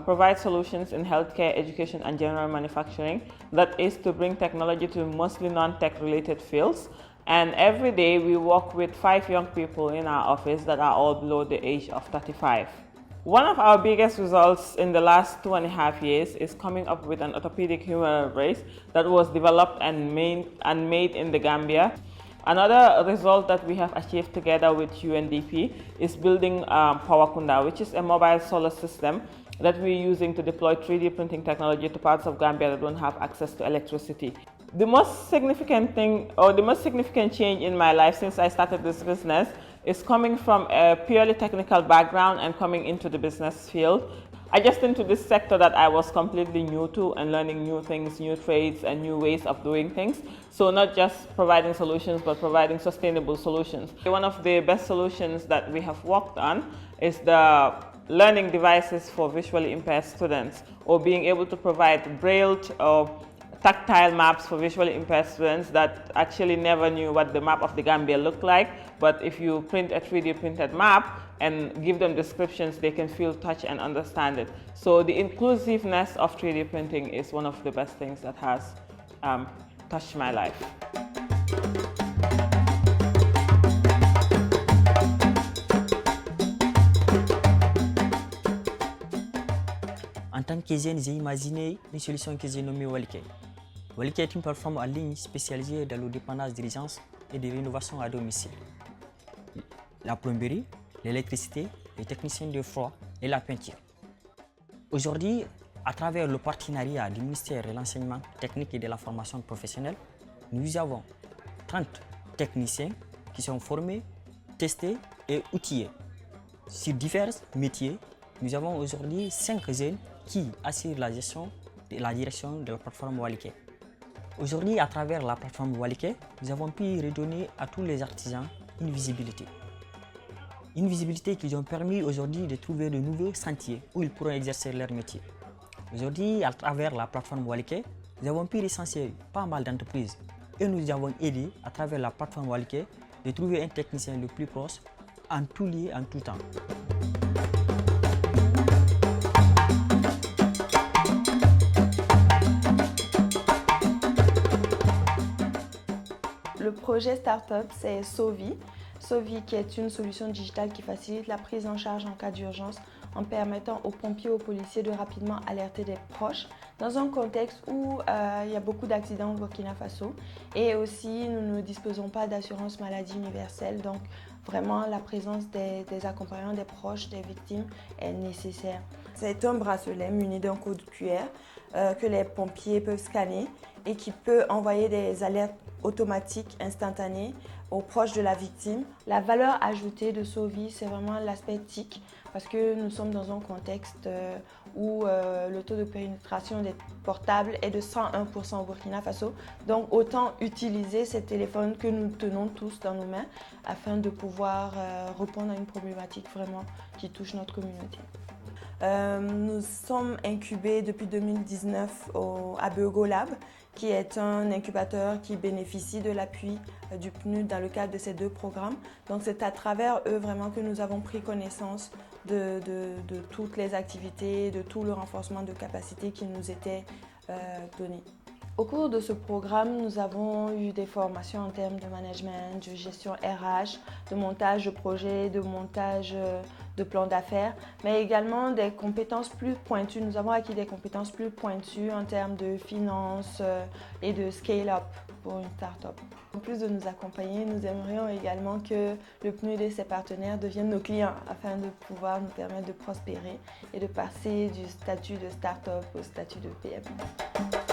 provide solutions in healthcare, education, and general manufacturing. That is to bring technology to mostly non-tech related fields. And every day we work with 5 young people in our office that are all below the age of 35. One of our biggest results in the last 2.5 years is coming up with an orthopedic human brace that was developed and made in the Gambia. Another result that we have achieved together with UNDP is building Powerkunda, which is a mobile solar system that we're using to deploy 3D printing technology to parts of Gambia that don't have access to electricity. The most significant thing, or the most significant change in my life since I started this business is coming from a purely technical background and coming into the business field. I just into this sector that I was completely new to and learning new things, new trades and new ways of doing things. So not just providing solutions, but providing sustainable solutions. One of the best solutions that we have worked on is the learning devices for visually impaired students, or being able to provide brailled or tactile maps for visually impaired students that actually never knew what the map of the Gambia looked like. But if you print a 3D printed map and give them descriptions, they can feel, touch, and understand it. So the inclusiveness of 3D printing is one of the best things that has touched my life. En tant que jeune, j'ai imaginé une solution que j'ai nommée Walike. Walike est une plateforme en ligne spécialisée dans le dépannage d'urgence et de rénovation à domicile. La plomberie, l'électricité, les techniciens de froid et la peinture. Aujourd'hui, à travers le partenariat du ministère de l'Enseignement technique et de la formation professionnelle, nous avons 30 techniciens qui sont formés, testés et outillés. Sur divers métiers, nous avons aujourd'hui 5 jeunes qui assurent la gestion et la direction de la plateforme Walike. Aujourd'hui, à travers la plateforme Walike, nous avons pu redonner à tous les artisans une visibilité. Une visibilité qui ont permis aujourd'hui de trouver de nouveaux sentiers où ils pourront exercer leur métier. Aujourd'hui, à travers la plateforme Walike, nous avons pu recenser pas mal d'entreprises et nous avons aidé, à travers la plateforme Walike, de trouver un technicien le plus proche en tout lieu, en tout temps. Le projet Startup, c'est Sovi. Sovi qui est une solution digitale qui facilite la prise en charge en cas d'urgence en permettant aux pompiers et aux policiers de rapidement alerter des proches dans un contexte où il y a beaucoup d'accidents au Burkina Faso et aussi nous ne disposons pas d'assurance maladie universelle, donc vraiment la présence des accompagnants des proches des victimes est nécessaire. C'est un bracelet muni d'un code QR que les pompiers peuvent scanner et qui peut envoyer des alertes automatiques instantanées aux proches de la victime. La valeur ajoutée de Sovi, c'est vraiment l'aspect TIC, parce que nous sommes dans un contexte où le taux de pénétration des portables est de 101% au Burkina Faso. Donc autant utiliser ces téléphones que nous tenons tous dans nos mains afin de pouvoir répondre à une problématique vraiment qui touche notre communauté. Nous sommes incubés depuis 2019 à Beogo Lab, qui est un incubateur qui bénéficie de l'appui du PNUD dans le cadre de ces 2 programmes. Donc c'est à travers eux vraiment que nous avons pris connaissance de toutes les activités, de tout le renforcement de capacité qui nous était donné. Au cours de ce programme, nous avons eu des formations en termes de management, de gestion RH, de montage de projets, de montage de plans d'affaires, mais également des compétences plus pointues. Nous avons acquis des compétences plus pointues en termes de finances et de scale-up pour une start-up. En plus de nous accompagner, nous aimerions également que le PNUD et ses partenaires deviennent nos clients afin de pouvoir nous permettre de prospérer et de passer du statut de start-up au statut de PME.